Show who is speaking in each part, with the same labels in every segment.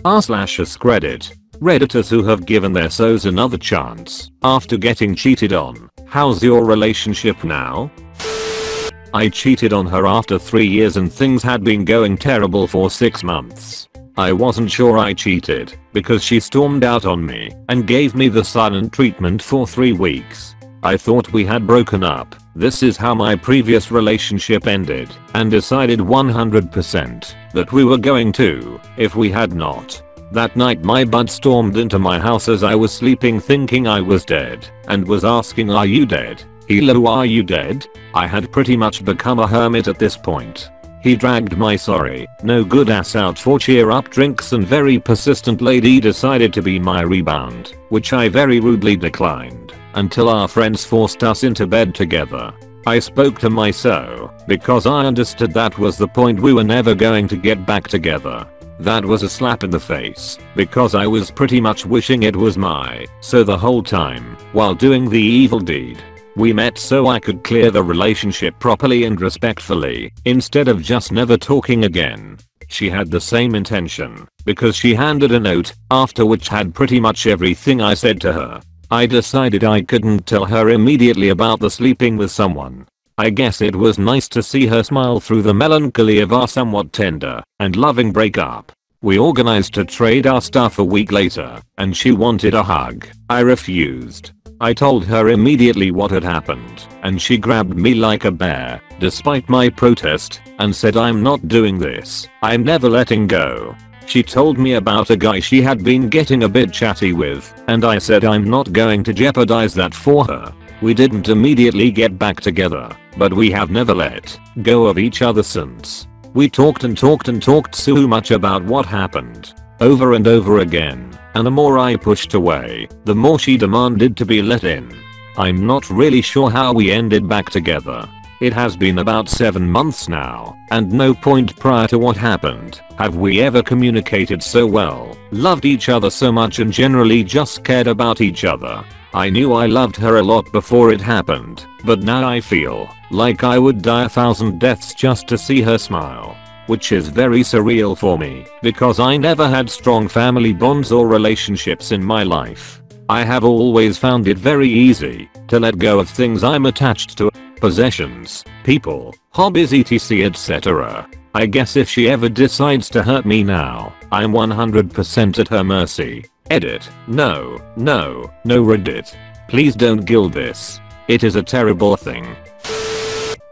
Speaker 1: r/AskReddit. Redditors who have given their so's another chance after getting cheated on. How's your relationship now? I cheated on her after 3 years and things had been going terrible for 6 months. I wasn't sure I cheated because she stormed out on me and gave me the silent treatment for 3 weeks. I thought we had broken up. This is how my previous relationship ended, and decided 100% that we were going to if we had not. That night my bud stormed into my house as I was sleeping thinking I was dead and was asking, "Are you dead? Hello, are you dead?" I had pretty much become a hermit at this point. He dragged my sorry, no good ass out for cheer up drinks and very persistent lady decided to be my rebound, which I very rudely declined, until our friends forced us into bed together. I spoke to my so, because I understood that was the point, we were never going to get back together. That was a slap in the face, because I was pretty much wishing it was my so the whole time, while doing the evil deed. We met so I could clear the relationship properly and respectfully, instead of just never talking again. She had the same intention, because she handed a note, after which had pretty much everything I said to her. I decided I couldn't tell her immediately about the sleeping with someone. I guess it was nice to see her smile through the melancholy of our somewhat tender and loving breakup. We organized to trade our stuff a week later, and she wanted a hug. I refused. I told her immediately what had happened, and she grabbed me like a bear, despite my protest, and said, "I'm not doing this. I'm never letting go." She told me about a guy she had been getting a bit chatty with, and I said I'm not going to jeopardize that for her. We didn't immediately get back together, but we have never let go of each other since. We talked and talked and talked so much about what happened, over and over again, and the more I pushed away, the more she demanded to be let in. I'm not really sure how we ended back together. It has been about 7 months now, and no point prior to what happened have we ever communicated so well, loved each other so much, and generally just cared about each other. I knew I loved her a lot before it happened, but now I feel like I would die 1,000 deaths just to see her smile. Which is very surreal for me, because I never had strong family bonds or relationships in my life. I have always found it very easy to let go of things I'm attached to. Possessions, people, hobbies, etc, etc. I guess if she ever decides to hurt me now, I'm 100% at her mercy. Edit. No Reddit. Please don't gild this. It is a terrible thing.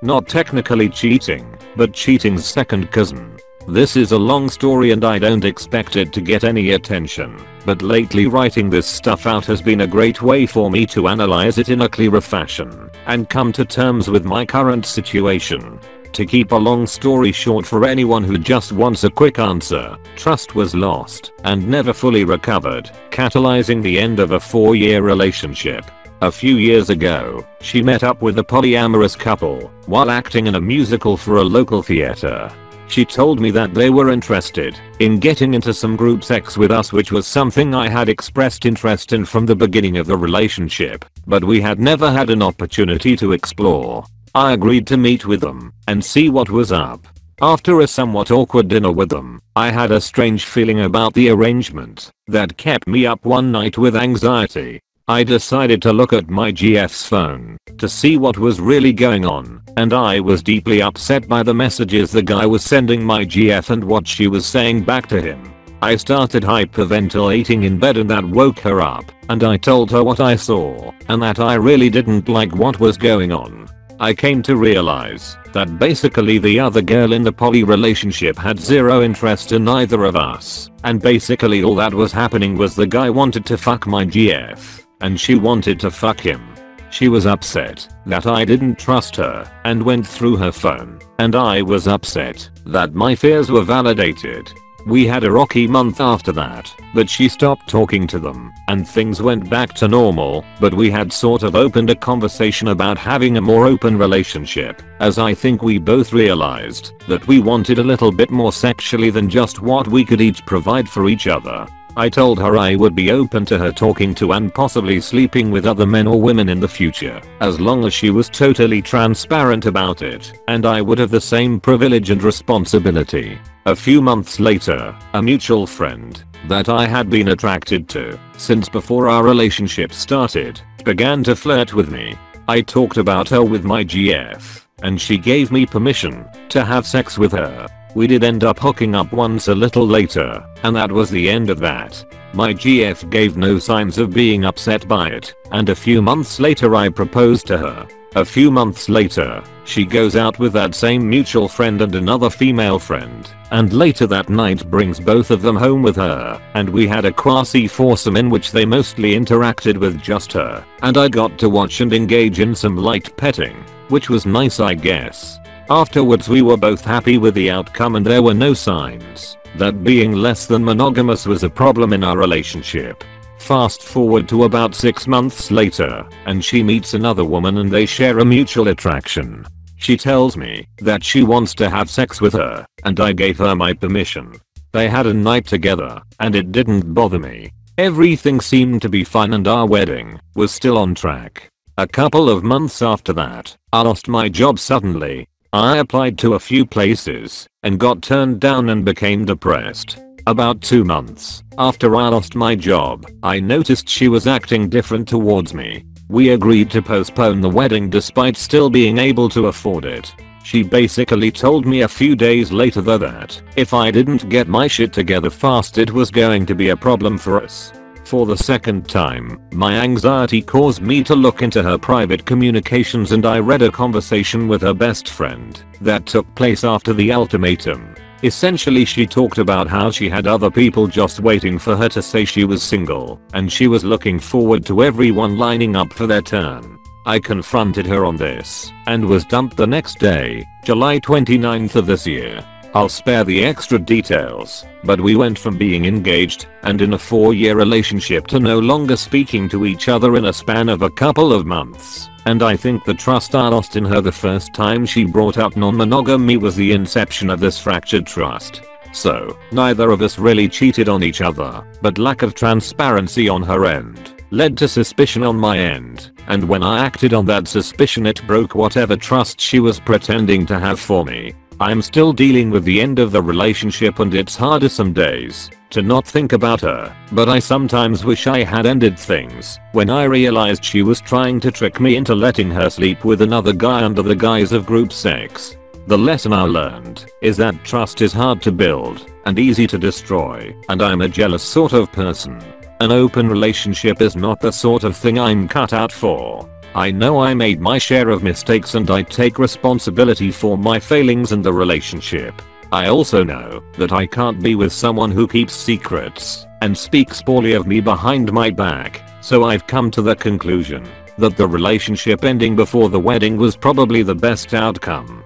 Speaker 1: Not technically cheating, but cheating's second cousin. This is a long story and I don't expect it to get any attention, but lately writing this stuff out has been a great way for me to analyze it in a clearer fashion and come to terms with my current situation. To keep a long story short, for anyone who just wants a quick answer, trust was lost and never fully recovered, catalyzing the end of a 4-year relationship. A few years ago, she met up with a polyamorous couple while acting in a musical for a local theater. She told me that they were interested in getting into some group sex with us, which was something I had expressed interest in from the beginning of the relationship, but we had never had an opportunity to explore. I agreed to meet with them and see what was up. After a somewhat awkward dinner with them, I had a strange feeling about the arrangement that kept me up one night with anxiety. I decided to look at my GF's phone to see what was really going on, and I was deeply upset by the messages the guy was sending my GF and what she was saying back to him. I started hyperventilating in bed and that woke her up, and I told her what I saw and that I really didn't like what was going on. I came to realize that basically the other girl in the poly relationship had zero interest in either of us, and basically all that was happening was the guy wanted to fuck my GF and she wanted to fuck him. She was upset that I didn't trust her and went through her phone, and I was upset that my fears were validated. We had a rocky month after that, but she stopped talking to them and things went back to normal, but we had sort of opened a conversation about having a more open relationship, as I think we both realized that we wanted a little bit more sexually than just what we could each provide for each other. I told her I would be open to her talking to and possibly sleeping with other men or women in the future, as long as she was totally transparent about it, and I would have the same privilege and responsibility. A few months later, a mutual friend that I had been attracted to since before our relationship started began to flirt with me. I talked about her with my GF, and she gave me permission to have sex with her. We did end up hooking up once a little later, and that was the end of that. My GF gave no signs of being upset by it, and a few months later I proposed to her. A few months later, she goes out with that same mutual friend and another female friend, and later that night brings both of them home with her, and we had a quasi foursome in which they mostly interacted with just her, and I got to watch and engage in some light petting, which was nice I guess. Afterwards we were both happy with the outcome and there were no signs that being less than monogamous was a problem in our relationship. Fast forward to about 6 months later, and she meets another woman and they share a mutual attraction. She tells me that she wants to have sex with her, and I gave her my permission. They had a night together, and it didn't bother me. Everything seemed to be fine and our wedding was still on track. A couple of months after that, I lost my job suddenly. I applied to a few places and got turned down and became depressed. About 2 months after I lost my job, I noticed she was acting different towards me. We agreed to postpone the wedding despite still being able to afford it. She basically told me a few days later that if I didn't get my shit together fast it was going to be a problem for us. For the second time, my anxiety caused me to look into her private communications and I read a conversation with her best friend that took place after the ultimatum. Essentially she talked about how she had other people just waiting for her to say she was single, and she was looking forward to everyone lining up for their turn. I confronted her on this, and was dumped the next day, July 29th of this year. I'll spare the extra details, but we went from being engaged and in a 4-year relationship to no longer speaking to each other in a span of a couple of months, and I think the trust I lost in her the first time she brought up non-monogamy was the inception of this fractured trust. So, neither of us really cheated on each other, but lack of transparency on her end led to suspicion on my end, and when I acted on that suspicion it broke whatever trust she was pretending to have for me. I'm still dealing with the end of the relationship and it's harder some days to not think about her, but I sometimes wish I had ended things when I realized she was trying to trick me into letting her sleep with another guy under the guise of group sex. The lesson I learned is that trust is hard to build and easy to destroy, and I'm a jealous sort of person. An open relationship is not the sort of thing I'm cut out for. I know I made my share of mistakes and I take responsibility for my failings in the relationship. I also know that I can't be with someone who keeps secrets and speaks poorly of me behind my back, so I've come to the conclusion that the relationship ending before the wedding was probably the best outcome.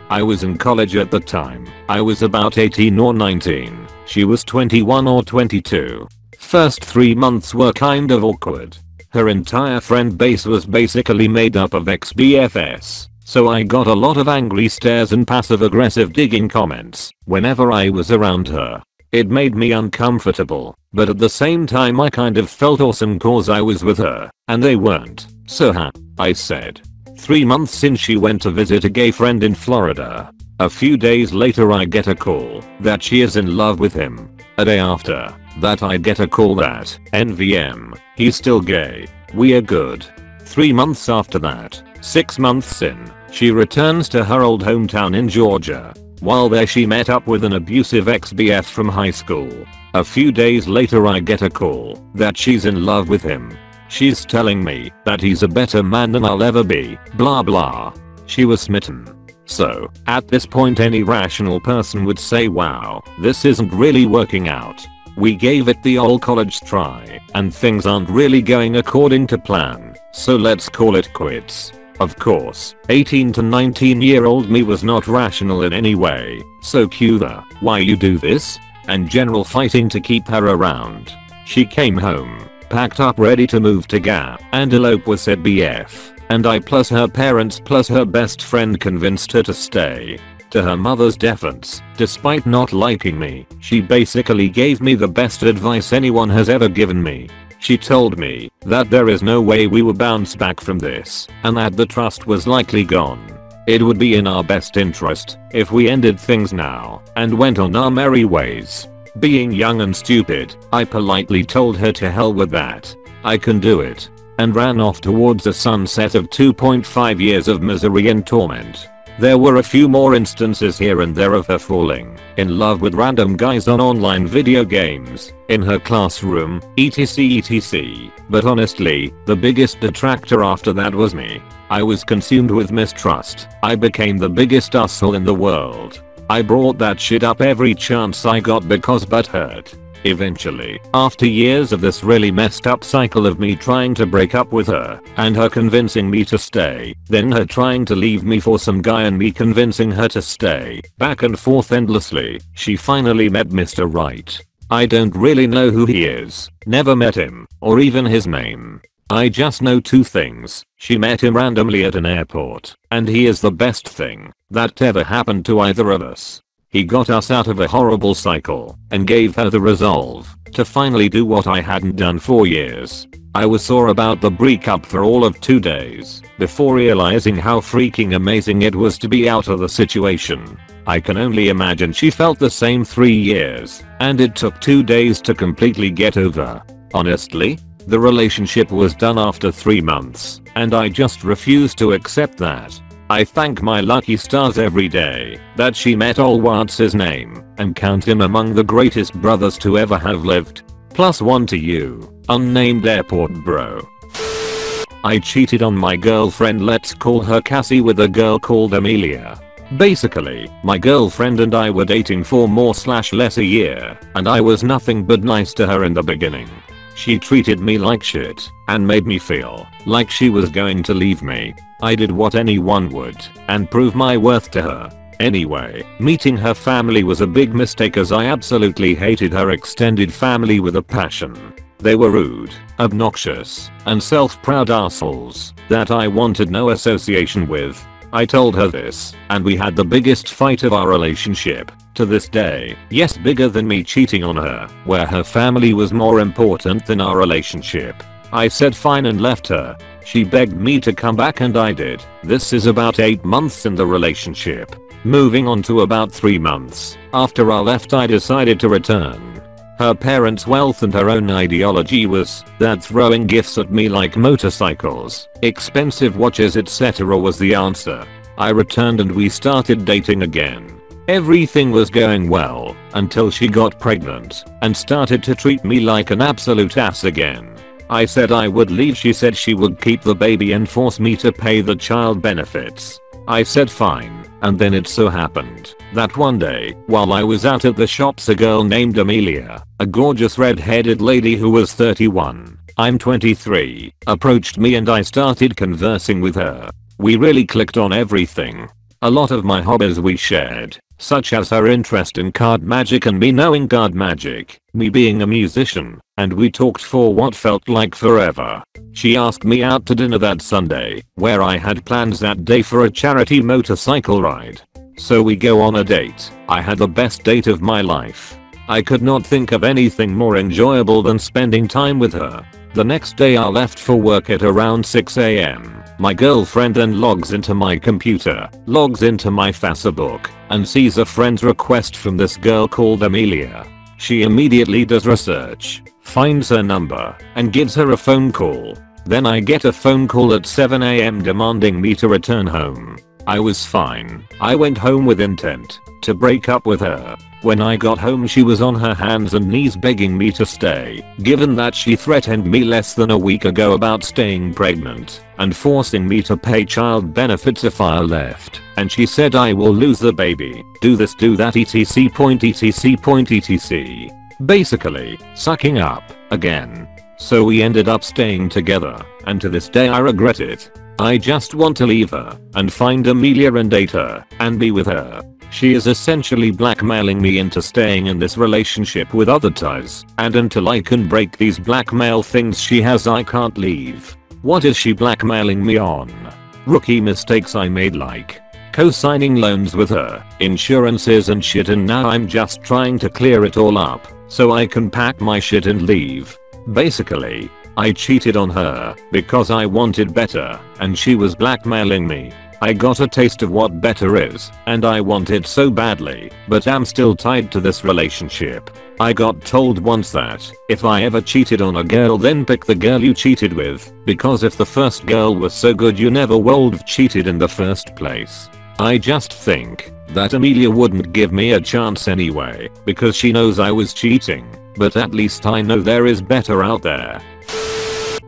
Speaker 1: I was in college at the time. I was about 18 or 19. She was 21 or 22. First 3 months were kind of awkward. Her entire friend base was basically made up of ex-BFS, so I got a lot of angry stares and passive-aggressive digging comments whenever I was around her. It made me uncomfortable, but at the same time I kind of felt awesome cause I was with her, and they weren't. So I said. 3 months in she went to visit a gay friend in Florida. A few days later I get a call that she is in love with him. A day after that I get a call that NVM, he's still gay. We are good. 3 months after that, 6 months in, she returns to her old hometown in Georgia. While there she met up with an abusive ex-BF from high school. A few days later I get a call that she's in love with him. She's telling me that he's a better man than I'll ever be, blah blah. She was smitten. So, at this point any rational person would say wow, this isn't really working out. We gave it the old college try, and things aren't really going according to plan, so let's call it quits. Of course, 18 to 19-year-old me was not rational in any way, so cue the "why you do this?" and general fighting to keep her around. She came home, packed up ready to move to Gap and elope with said BF, and I plus her parents plus her best friend convinced her to stay. To her mother's defense, despite not liking me, she basically gave me the best advice anyone has ever given me. She told me that there is no way we would bounce back from this, and that the trust was likely gone. It would be in our best interest if we ended things now and went on our merry ways. Being young and stupid, I politely told her to hell with that. I can do it. And ran off towards a sunset of 2.5 years of misery and torment. There were a few more instances here and there of her falling in love with random guys on online video games, in her classroom, etc. But honestly, the biggest detractor after that was me. I was consumed with mistrust. I became the biggest asshole in the world. I brought that shit up every chance I got because butt hurt. Eventually, after years of this really messed up cycle of me trying to break up with her, and her convincing me to stay, then her trying to leave me for some guy and me convincing her to stay, back and forth endlessly, she finally met Mr. Right. I don't really know who he is, never met him, or even his name. I just know two things. She met him randomly at an airport, and he is the best thing that ever happened to either of us. He got us out of a horrible cycle and gave her the resolve to finally do what I hadn't done for years. I was sore about the breakup for all of 2 days before realizing how freaking amazing it was to be out of the situation. I can only imagine she felt the same 3 years, and it took 2 days to completely get over. Honestly, the relationship was done after 3 months, and I just refused to accept that. I thank my lucky stars every day that she met what's his name and count him among the greatest brothers to ever have lived. +1 to you, unnamed airport bro. I cheated on my girlfriend, let's call her Cassie, with a girl called Amelia. Basically, my girlfriend and I were dating for more/less a year, and I was nothing but nice to her in the beginning. She treated me like shit and made me feel like she was going to leave me. I did what anyone would and prove my worth to her. Anyway, meeting her family was a big mistake as I absolutely hated her extended family with a passion. They were rude, obnoxious, and self-proud assholes that I wanted no association with. I told her this, and we had the biggest fight of our relationship. To this day, yes, bigger than me cheating on her, where her family was more important than our relationship. I said fine and left her. She begged me to come back and I did. This is about 8 months in the relationship. Moving on to about 3 months. After I left, I decided to return. Her parents' wealth and her own ideology was that throwing gifts at me like motorcycles, expensive watches, etc. was the answer. I returned and we started dating again. Everything was going well until she got pregnant and started to treat me like an absolute ass again. I said I would leave. She said she would keep the baby and force me to pay the child benefits. I said fine, and then it so happened that one day, while I was out at the shops, a girl named Amelia, a gorgeous red-headed lady who was 31, I'm 23, approached me and I started conversing with her. We really clicked on everything. A lot of my hobbies we shared, such as her interest in card magic and me knowing card magic, me being a musician, and we talked for what felt like forever. She asked me out to dinner that Sunday, where I had plans that day for a charity motorcycle ride. So we go on a date. I had the best date of my life. I could not think of anything more enjoyable than spending time with her. The next day I left for work at around 6 AM. My girlfriend then logs into my computer, logs into my Facebook, and sees a friend's request from this girl called Amelia. She immediately does research, finds her number, and gives her a phone call. Then I get a phone call at 7 AM demanding me to return home. I was fine. I went home with intent to break up with her. When I got home, she was on her hands and knees begging me to stay, given that she threatened me less than a week ago about staying pregnant and forcing me to pay child benefits if I left. And she said I will lose the baby, do this, do that, etc. Basically, sucking up again. So we ended up staying together, and to this day I regret it. I just want to leave her and find Amelia and date her and be with her. She is essentially blackmailing me into staying in this relationship with other ties, and until I can break these blackmail things she has, I can't leave. What is she blackmailing me on? Rookie mistakes I made, like co-signing loans with her, insurances and shit, and now I'm just trying to clear it all up so I can pack my shit and leave. Basically, I cheated on her because I wanted better and she was blackmailing me. I got a taste of what better is and I want it so badly, but I'm still tied to this relationship. I got told once that if I ever cheated on a girl, then pick the girl you cheated with, because if the first girl was so good you never would have cheated in the first place. I just think that Amelia wouldn't give me a chance anyway because she knows I was cheating, but at least I know there is better out there.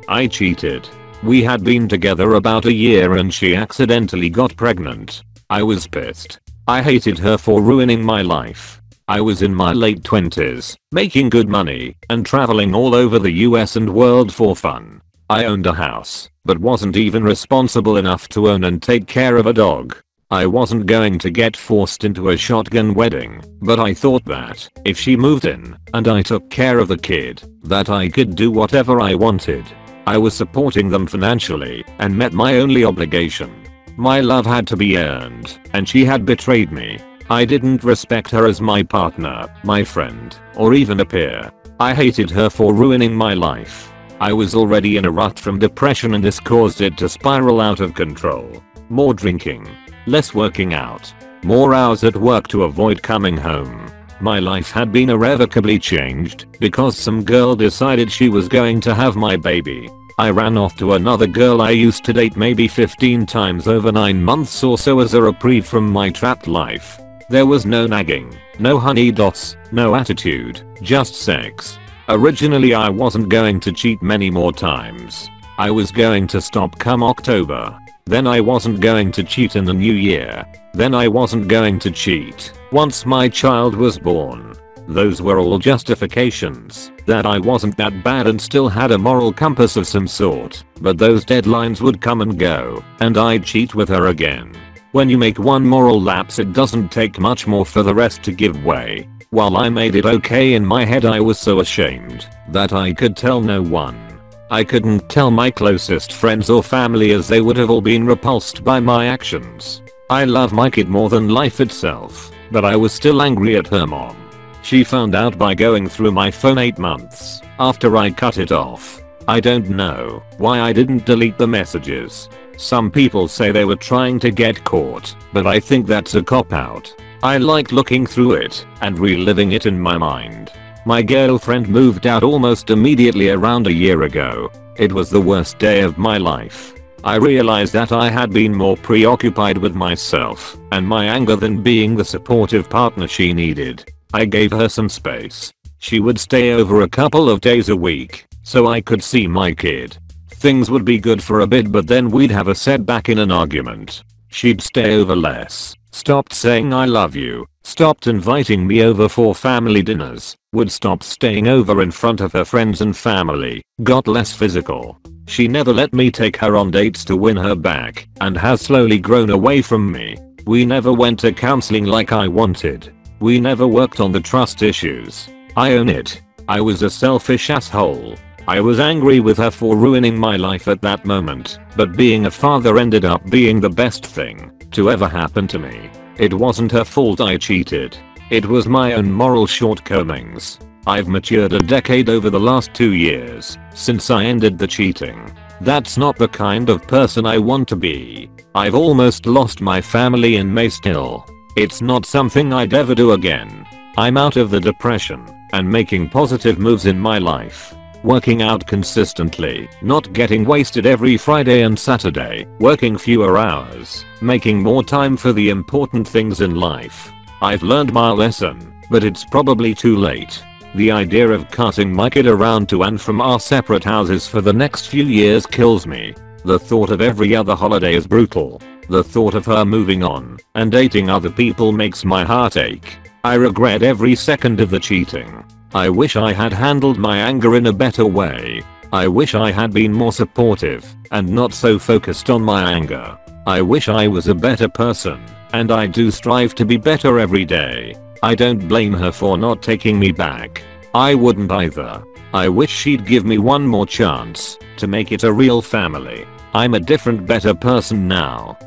Speaker 1: I cheated. We had been together about a year and she accidentally got pregnant. I was pissed. I hated her for ruining my life. I was in my late 20s, making good money, and traveling all over the US and world for fun. I owned a house, but wasn't even responsible enough to own and take care of a dog. I wasn't going to get forced into a shotgun wedding, but I thought that if she moved in and I took care of the kid, that I could do whatever I wanted. I was supporting them financially and met my only obligation. My love had to be earned, and she had betrayed me. I didn't respect her as my partner, my friend, or even a peer. I hated her for ruining my life. I was already in a rut from depression and this caused it to spiral out of control. More drinking, less working out, more hours at work to avoid coming home. My life had been irrevocably changed because some girl decided she was going to have my baby. I ran off to another girl I used to date maybe 15 times over 9 months or so as a reprieve from my trapped life. There was no nagging, no honey dots, no attitude, just sex. Originally I wasn't going to cheat many more times. I was going to stop come October. Then I wasn't going to cheat in the new year. Then I wasn't going to cheat once my child was born. Those were all justifications that I wasn't that bad and still had a moral compass of some sort, but those deadlines would come and go, and I'd cheat with her again. When you make one moral lapse, it doesn't take much more for the rest to give way. While I made it okay in my head, I was so ashamed that I could tell no one. I couldn't tell my closest friends or family as they would have all been repulsed by my actions. I love my kid more than life itself, but I was still angry at her mom. She found out by going through my phone 8 months after I cut it off. I don't know why I didn't delete the messages. Some people say they were trying to get caught, but I think that's a cop-out. I like looking through it and reliving it in my mind. My girlfriend moved out almost immediately around a year ago. It was the worst day of my life. I realized that I had been more preoccupied with myself and my anger than being the supportive partner she needed. I gave her some space. She would stay over a couple of days a week so I could see my kid. Things would be good for a bit, but then we'd have a setback in an argument. She'd stay over less, stopped saying I love you, stopped inviting me over for family dinners, would stop staying over in front of her friends and family, got less physical. She never let me take her on dates to win her back, and has slowly grown away from me. We never went to counseling like I wanted. We never worked on the trust issues. I own it. I was a selfish asshole. I was angry with her for ruining my life at that moment, but being a father ended up being the best thing to ever happen to me. It wasn't her fault I cheated. It was my own moral shortcomings. I've matured a decade over the last 2 years since I ended the cheating. That's not the kind of person I want to be. I've almost lost my family and may still. It's not something I'd ever do again. I'm out of the depression and making positive moves in my life. Working out consistently, not getting wasted every Friday and Saturday, working fewer hours, making more time for the important things in life. I've learned my lesson, but it's probably too late. The idea of carting my kid around to and from our separate houses for the next few years kills me. The thought of every other holiday is brutal. The thought of her moving on and dating other people makes my heart ache. I regret every second of the cheating. I wish I had handled my anger in a better way. I wish I had been more supportive and not so focused on my anger. I wish I was a better person, and I do strive to be better every day. I don't blame her for not taking me back. I wouldn't either. I wish she'd give me one more chance to make it a real family. I'm a different, better person now.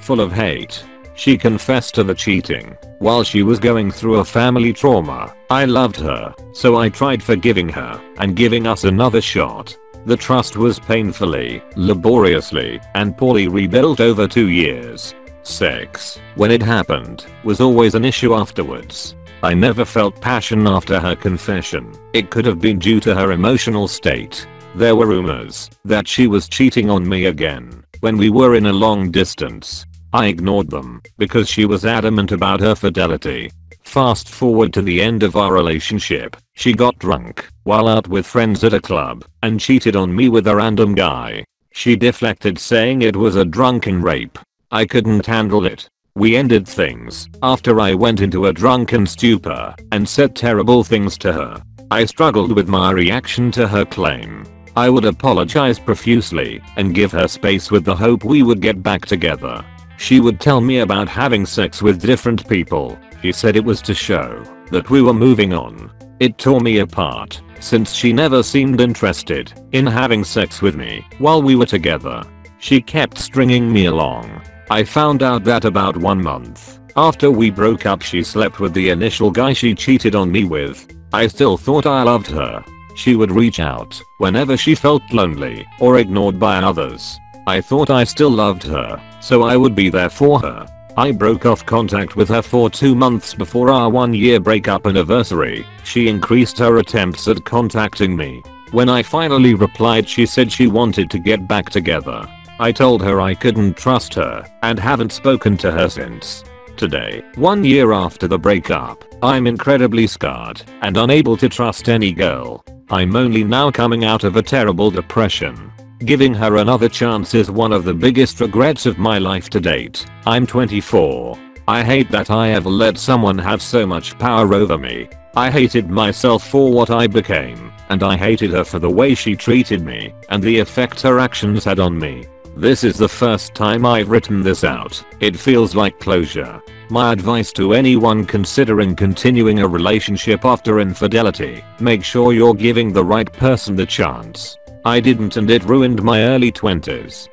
Speaker 1: full of hate. She confessed to the cheating while she was going through a family trauma. I loved her, so I tried forgiving her and giving us another shot. The trust was painfully, laboriously, and poorly rebuilt over 2 years. Sex, when it happened, was always an issue afterwards. I never felt passion after her confession. It could have been due to her emotional state. There were rumors that she was cheating on me again when we were in a long distance. I ignored them because she was adamant about her fidelity. Fast forward to the end of our relationship, she got drunk while out with friends at a club and cheated on me with a random guy. She deflected saying it was a drunken rape. I couldn't handle it. We ended things after I went into a drunken stupor and said terrible things to her. I struggled with my reaction to her claim. I would apologize profusely and give her space with the hope we would get back together. She would tell me about having sex with different people. She said it was to show that we were moving on. It tore me apart since she never seemed interested in having sex with me while we were together. She kept stringing me along. I found out that about 1 month after we broke up she slept with the initial guy she cheated on me with. I still thought I loved her. She would reach out whenever she felt lonely or ignored by others. I thought I still loved her, so I would be there for her. I broke off contact with her for 2 months before our 1-year breakup anniversary. She increased her attempts at contacting me. When I finally replied, she said she wanted to get back together. I told her I couldn't trust her and haven't spoken to her since. Today, 1 year after the breakup, I'm incredibly scarred and unable to trust any girl. I'm only now coming out of a terrible depression. Giving her another chance is one of the biggest regrets of my life to date. I'm 24. I hate that I ever let someone have so much power over me. I hated myself for what I became, and I hated her for the way she treated me and the effect her actions had on me. This is the first time I've written this out. It feels like closure. My advice to anyone considering continuing a relationship after infidelity: make sure you're giving the right person the chance. I didn't, and it ruined my early 20s.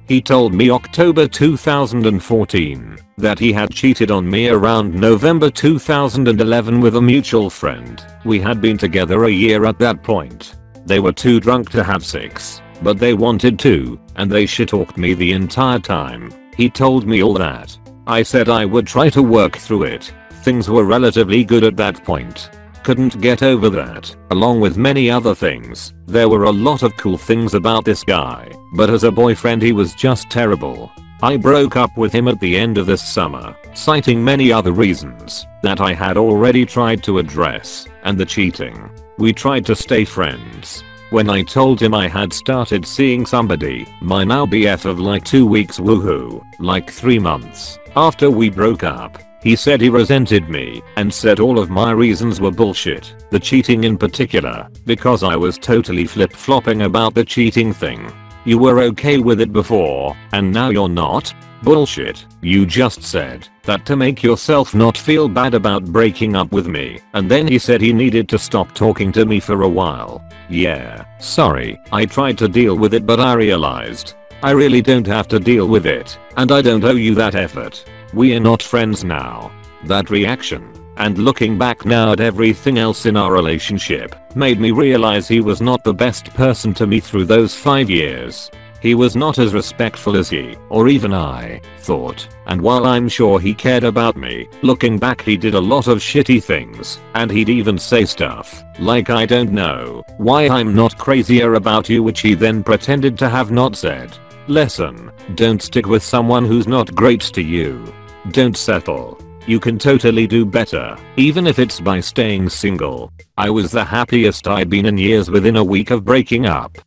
Speaker 1: He told me October 2014 that he had cheated on me around November 2011 with a mutual friend. We had been together a year at that point. They were too drunk to have sex, but they wanted to, and they shit-talked me the entire time. He told me all that. I said I would try to work through it. Things were relatively good at that point. Couldn't get over that, along with many other things. There were a lot of cool things about this guy, but as a boyfriend he was just terrible. I broke up with him at the end of this summer, citing many other reasons that I had already tried to address, and the cheating. We tried to stay friends. When I told him I had started seeing somebody, my now BF of like 2 weeks, woohoo, like 3 months after we broke up, he said he resented me and said all of my reasons were bullshit, the cheating in particular, because I was totally flip-flopping about the cheating thing. You were okay with it before, and now you're not? Bullshit. You just said that to make yourself not feel bad about breaking up with me, and then he said he needed to stop talking to me for a while. Yeah, sorry, I tried to deal with it, but I realized I really don't have to deal with it, and I don't owe you that effort. We are not friends now. That reaction, and looking back now at everything else in our relationship, made me realize he was not the best person to me through those 5 years. He was not as respectful as he, or even I, thought, and while I'm sure he cared about me, looking back he did a lot of shitty things, and he'd even say stuff like I don't know why I'm not crazier about you, which he then pretended to have not said. Lesson: don't stick with someone who's not great to you. Don't settle. You can totally do better, even if it's by staying single. I was the happiest I'd been in years within a week of breaking up.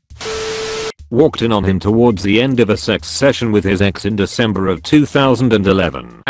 Speaker 1: Walked in on him towards the end of a sex session with his ex in December of 2011.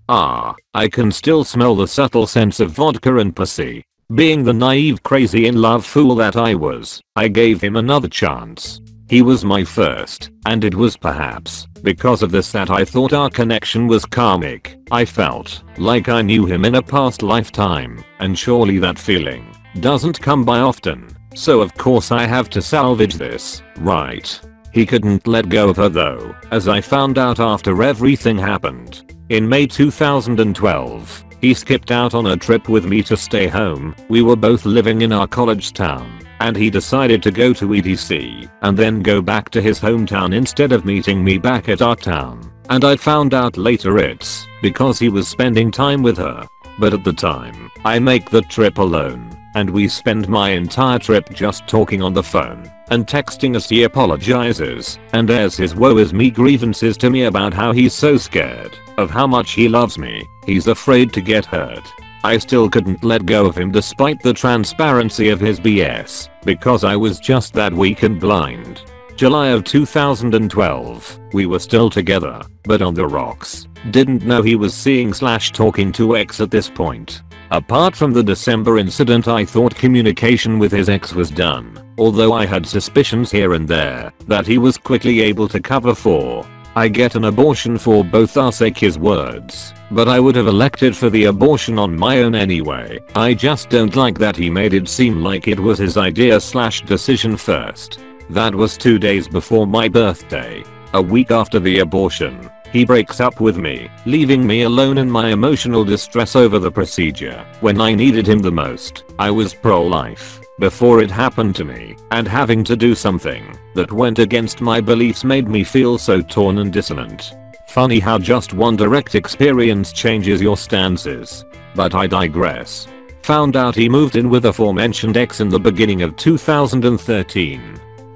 Speaker 1: I can still smell the subtle sense of vodka and pussy. Being the naive crazy in love fool that I was, I gave him another chance. He was my first, and it was perhaps because of this that I thought our connection was karmic. I felt like I knew him in a past lifetime, and surely that feeling doesn't come by often. So of course I have to salvage this, right? He couldn't let go of her though, as I found out after everything happened. In May 2012, he skipped out on a trip with me to stay home. We were both living in our college town, and he decided to go to EDC and then go back to his hometown instead of meeting me back at our town. And I found out later it's because he was spending time with her. But at the time, I make the trip alone, and we spend my entire trip just talking on the phone and texting as he apologizes and airs his woe is me grievances to me about how he's so scared of how much he loves me. He's afraid to get hurt. I still couldn't let go of him despite the transparency of his BS, because I was just that weak and blind. July of 2012, we were still together, but on the rocks. Didn't know he was seeing/talking to ex at this point. Apart from the December incident, I thought communication with his ex was done, although I had suspicions here and there that he was quickly able to cover for I get an abortion for both our sake, his words, but I would have elected for the abortion on my own anyway. I just don't like that he made it seem like it was his idea/decision first. That was 2 days before my birthday. A week after the abortion, he breaks up with me, leaving me alone in my emotional distress over the procedure when I needed him the most. I was pro-life before it happened to me, and having to do something that went against my beliefs made me feel so torn and dissonant. Funny how just one direct experience changes your stances. But I digress. Found out he moved in with aforementioned ex in the beginning of 2013.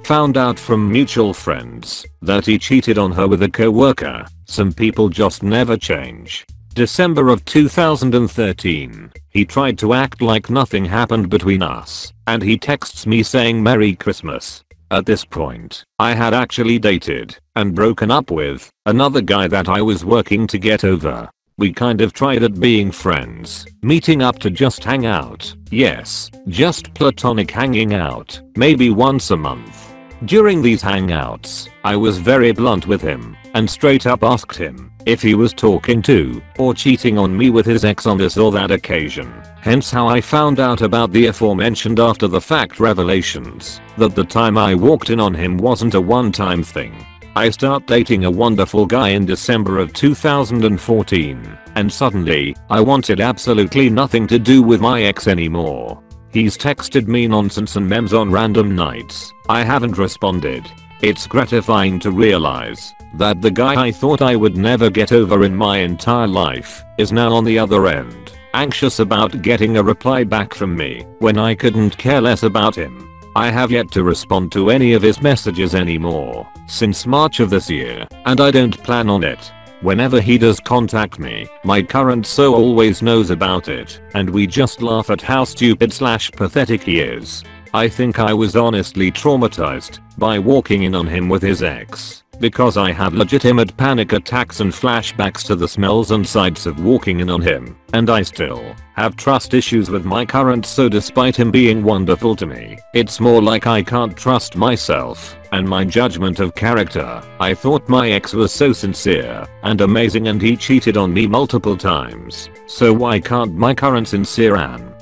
Speaker 1: Found out from mutual friends that he cheated on her with a co-worker. Some people just never change. December of 2013, he tried to act like nothing happened between us, and he texts me saying Merry Christmas. At this point, I had actually dated and broken up with another guy that I was working to get over. We kind of tried at being friends, meeting up to just hang out. Yes, just platonic hanging out, maybe once a month. During these hangouts, I was very blunt with him and straight up asked him if he was talking to or cheating on me with his ex on this or that occasion. Hence how I found out about the aforementioned after the fact revelations that the time I walked in on him wasn't a one-time thing. I start dating a wonderful guy in December of 2014, and suddenly, I wanted absolutely nothing to do with my ex anymore. He's texted me nonsense and memes on random nights. I haven't responded. It's gratifying to realize that the guy I thought I would never get over in my entire life is now on the other end, anxious about getting a reply back from me when I couldn't care less about him. I have yet to respond to any of his messages anymore since March of this year, and I don't plan on it. Whenever he does contact me, my current so always knows about it, and we just laugh at how stupid/pathetic he is. I think I was honestly traumatized by walking in on him with his ex, because I have legitimate panic attacks and flashbacks to the smells and sights of walking in on him, and I still have trust issues with my current, so despite him being wonderful to me, it's more like I can't trust myself and my judgment of character. I thought my ex was so sincere and amazing, and he cheated on me multiple times, so why can't my current sincere and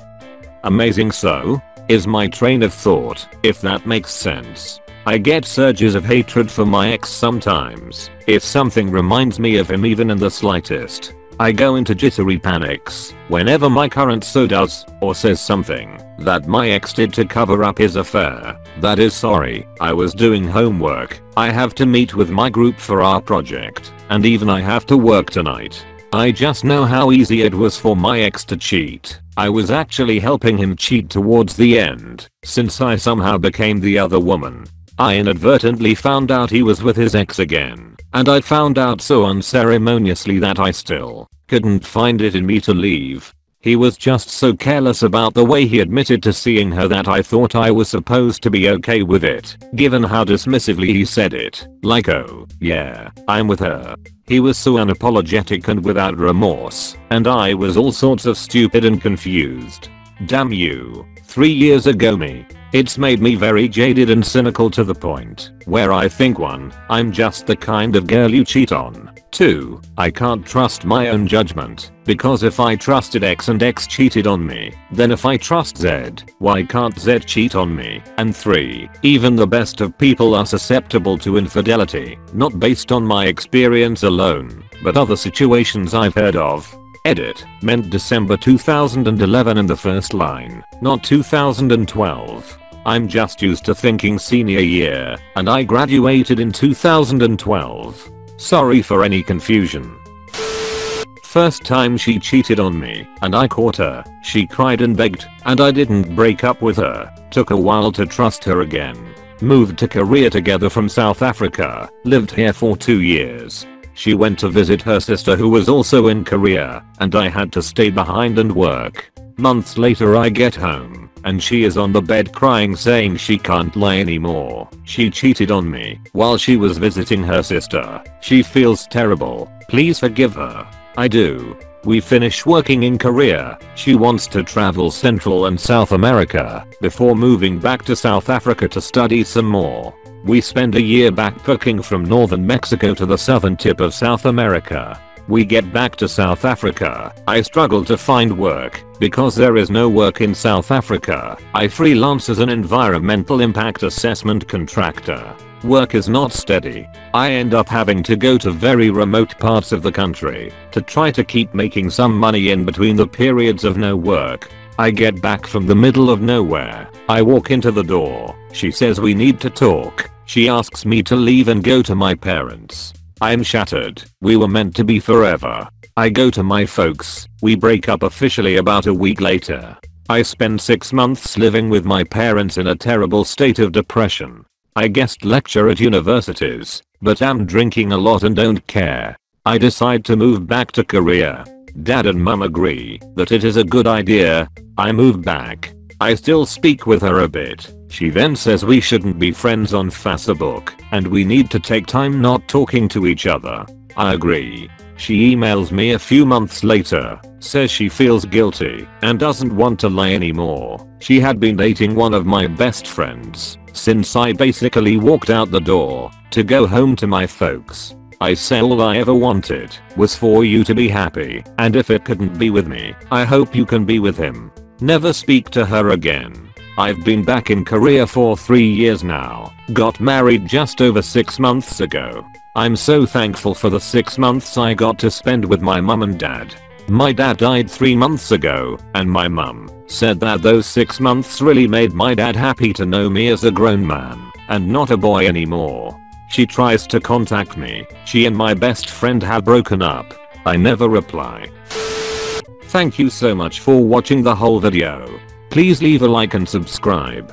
Speaker 1: amazing so? Is my train of thought, if that makes sense. I get surges of hatred for my ex sometimes if something reminds me of him even in the slightest. I go into jittery panics whenever my current so does or says something that my ex did to cover up his affair. That is, sorry, I was doing homework. I have to meet with my group for our project, and even I have to work tonight. I just know how easy it was for my ex to cheat. I was actually helping him cheat towards the end, since I somehow became the other woman. I inadvertently found out he was with his ex again, and I found out so unceremoniously that I still couldn't find it in me to leave. He was just so careless about the way he admitted to seeing her that I thought I was supposed to be okay with it, given how dismissively he said it, like, oh, yeah, I'm with her. He was so unapologetic and without remorse, and I was all sorts of stupid and confused. Damn you. 3 years ago me It's made me very jaded and cynical to the point where I think 1. I'm just the kind of girl you cheat on. 2. I can't trust my own judgment, because if I trusted X and X cheated on me, then if I trust Z, why can't Z cheat on me? And 3. Even the best of people are susceptible to infidelity, not based on my experience alone, but other situations I've heard of. Edit meant December 2011 in the first line, not 2012. I'm just used to thinking senior year, and I graduated in 2012. Sorry for any confusion. First time she cheated on me, and I caught her. She cried and begged, and I didn't break up with her. Took a while to trust her again. Moved to Korea together from South Africa, lived here for 2 years. She went to visit her sister who was also in Korea, and I had to stay behind and work. Months later I get home, and she is on the bed crying saying she can't lie anymore. She cheated on me while she was visiting her sister. She feels terrible. Please forgive her. I do. We finish working in Korea. She wants to travel Central and South America before moving back to South Africa to study some more. We spend a year backpacking from northern Mexico to the southern tip of South America. We get back to South Africa. I struggle to find work because there is no work in South Africa. I freelance as an environmental impact assessment contractor. Work is not steady. I end up having to go to very remote parts of the country to try to keep making some money in between the periods of no work. I get back from the middle of nowhere. I walk into the door. She says we need to talk. She asks me to leave and go to my parents. I'm shattered. We were meant to be forever. I go to my folks. We break up officially about a week later. I spend 6 months living with my parents in a terrible state of depression. I guest lecture at universities, but am drinking a lot and don't care. I decide to move back to Korea. Dad and mum agree that it is a good idea. I move back. I still speak with her a bit. She then says we shouldn't be friends on Facebook and we need to take time not talking to each other. I agree. She emails me a few months later, says she feels guilty and doesn't want to lie anymore. She had been dating one of my best friends since I basically walked out the door to go home to my folks. I say all I ever wanted was for you to be happy, and if it couldn't be with me, I hope you can be with him. Never speak to her again. I've been back in Korea for 3 years now. Got married just over 6 months ago. I'm so thankful for the 6 months I got to spend with my mum and dad. My dad died 3 months ago, and my mum said that those 6 months really made my dad happy to know me as a grown man and not a boy anymore. She tries to contact me. She and my best friend have broken up. I never reply. Thank you so much for watching the whole video. Please leave a like and subscribe.